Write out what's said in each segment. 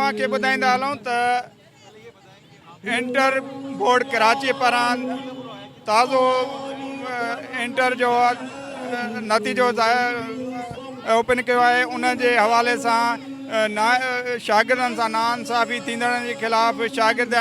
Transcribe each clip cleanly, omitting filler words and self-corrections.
तव्हांखे ॿुधाईंदा हलूं त इंटर बोर्ड कराची पारां ताज़ो इंटर जो नतीजो ओपन कयो आहे। उन जे हवाले सां शागिर्दनि सां नाइंसाफ़ी थींदड़नि जे ख़िलाफ़ शागिर्द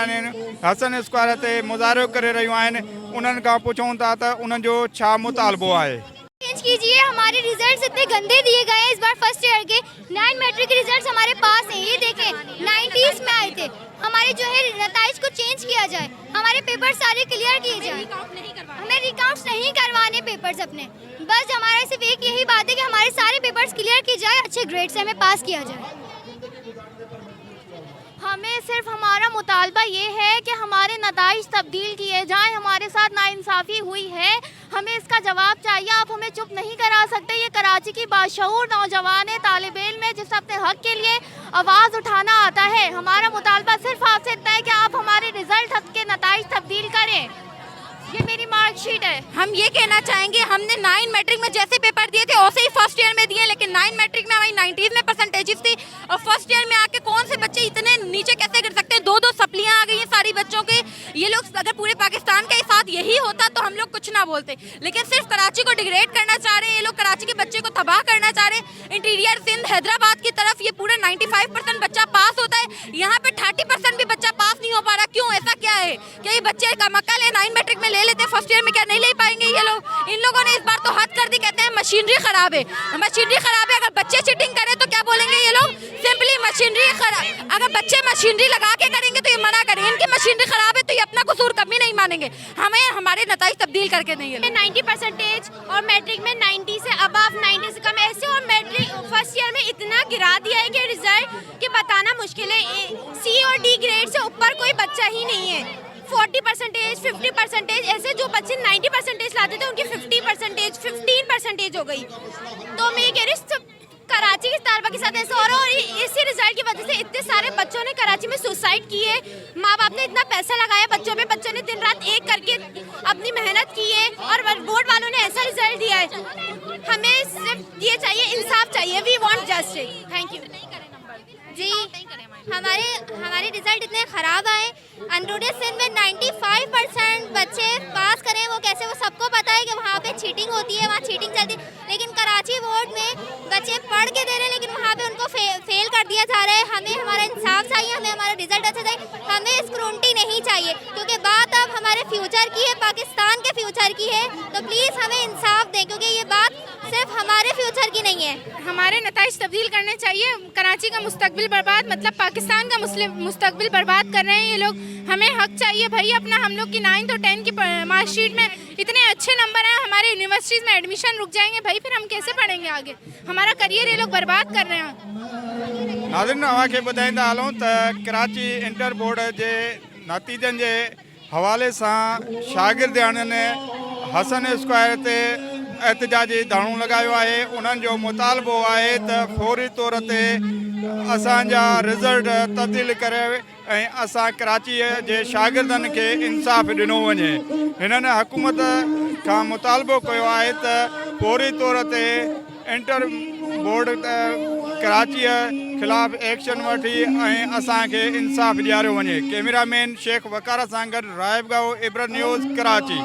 हसन स्क्वायर ते मुज़ाहिरो करे रहियूं आहिनि। उन्हनि खां पुछूं था त उन्हनि जो छा मुतालबो आहे। चेंज कीजिए, हमारे रिजल्ट्स इतने गंदे दिए गए हैं इस बार फर्स्ट ईयर के। 9 मैट्रिक के रिजल्ट्स हमारे पास हैं, ये देखें 90s में आए थे। हमारे जो है नताइज को चेंज किया जाए, हमारे पेपर सारे क्लियर किए जाए, हमें रिकाउंट्स नहीं करवाने पेपर्स अपने। बस हमारा सिर्फ एक यही बात है कि हमारे सारे पेपर्स क्लियर किए जाए, अच्छे ग्रेड से हमें पास किया जाए। हमें सिर्फ हमारा मुतालबा ये है कि हमारे नताइज तब्दील किए जाएं। हमारे साथ नाइंसाफ़ी हुई है, हमें इसका जवाब चाहिए। आप हमें चुप नहीं करा सकते। ये कराची की बाशऊर नौजवान है, तालिब इल्म है, जिसे अपने हक़ के लिए आवाज़ उठाना आता है। हमारा मुतालबा सिर्फ आपसे इतना है कि आप हमारे रिजल्ट के नताइज तब्दील करें। ये मेरी मार्कशीट है। हम ये कहना चाहेंगे, हमने 9 मैट्रिक में जैसे पेपर दिए थे वैसे ही फर्स्ट ईयर में दिए, लेकिन 9 मैट्रिक में हमारी 90s में परसेंटेजेस थी और फर्स्ट ईयर में आके कौन से बच्चे इतने नीचे कैसे गिर सकते हैं। 2-2 सप्लियां आ गई हैं सारी बच्चों के। ये लोग अगर पूरे पाकिस्तान के साथ यही होता तो हम लोग कुछ ना बोलते, लेकिन सिर्फ कराची को डिग्रेड करना चाह रहे हैं ये लोग। कराची के बच्चे को तबाह करना चाह रहे हैं। इंटीरियर सिंध हैदराबाद की तरफ ये पूरा 95% बच्चा पास होता है, यहाँ पे 30% भी बच्चा पास नहीं हो पा रहा। क्यों, ऐसा क्या है? क्या ये बच्चे का मक्कल है 9 मैट्रिक में ले लेते, फर्स्ट ईयर में क्या नहीं ले पाएंगे ये लोग? इन लोगों ने इस बार तो हद कर दी, कहते हैं मशीनरी खराब है। मशीनरी खराब है, अगर बच्चे चीटिंग करें तो क्या बोलेंगे ये लोग? सिंपली मशीनरी खराब। अगर बच्चे मशीनरी लगा के करेंगे तो ये मना करें, इनकी मशीनरी खराब है तो ये अपना कसूर कभी नहीं मानेंगे। हमें हमारे नताइज तब्दील करके नहीं है। 90% और मैट्रिक में 90 से अबव 90 से कम ऐसे, और मैट्रिक फर्स्ट ईयर में इतना गिरा दिया है कि रिजल्ट कि बताना मुश्किल है। सी और डी ग्रेड से ऊपर कोई बच्चा ही नहीं है। 40%, 50% ऐसे जो बच्चे 90% लाते थे उनकी 50%, 15% हो गई। तो मैं ये कह रही हूँ कराची की तालबा के साथ ऐसा हो रहा है, और इसी रिजल्ट की वजह से इतने सारे बच्चों ने कराची में सुसाइड की है। माँ बाप ने इतना पैसा लगाया बच्चों पे, बच्चों ने दिन रात एक करके अपनी मेहनत की है और बोर्ड वालों ने ऐसा रिजल्ट दिया है। हमें सिर्फ ये चाहिए, इंसाफ चाहिए। We want justice. Thank you ji. हमारे रिजल्ट इतने ख़राब आए। अंडरग्रेड सिंध में 95% बच्चे पास करें, वो कैसे? वो सबको पता है कि वहाँ पे चीटिंग होती है, वहाँ चीटिंग चलती है। लेकिन कराची बोर्ड में बच्चे पढ़ के दे रहे हैं, लेकिन वहाँ पे उनको फेल कर दिया जा रहा है। हमें हमारा इंसाफ चाहिए, हमें हमारा रिजल्ट अच्छा चाहिए, हमें स्क्रूटनी नहीं चाहिए, क्योंकि बात अब हमारे फ्यूचर की है, पाकिस्तान के फ्यूचर की है। तो प्लीज़ हमें इंसाफ दें, क्योंकि ये बात सिर्फ हमारे फ्यूचर की नहीं है। हमारे नताइज तब्दील करने चाहिए। कराची का मुस्तकबिल बर्बाद, मतलब पाकिस्तान का मुस्तकबिल बर्बाद कर रहे हैं ये लोग। हमें हक चाहिए भाई अपना। हम लोग की 9th और 10th की मार्कशीट में इतने अच्छे नंबर हैं, हमारे यूनिवर्सिटीज़ में एडमिशन रुक जाएंगे भाई, फिर हम कैसे पढ़ेंगे आगे? हमारा करियर ये लोग बर्बाद कर रहे हैं। नाज़रीन, तव्हांखे ॿुधाईंदा हलूं त कराची इंटर बोर्ड जे नतीजनि जे हवाले सां शागिर्दनि हसन स्क्वायर ते एहतजाजी धरणो लॻायो आहे। उन्हनि जो मुतालबो आहे त फौरी तौर ते असांजा रिज़ल्ट तब्दील करे ऐं असां कराचीअ जे शागिर्दनि खे इंसाफ़ ॾिनो वञे। हिननि हुकूमत खां मुतालबो कयो आहे त फौरी तौर ते इंटर बोर्ड कराचीअ ख़िलाफ़ एक्शन वठी ऐं असांखे इंसाफ़ ॾियारियो वञे। कैमरामैन शेख वकार सां गॾु रायब गांव, इब्रत न्यूज़, कराची।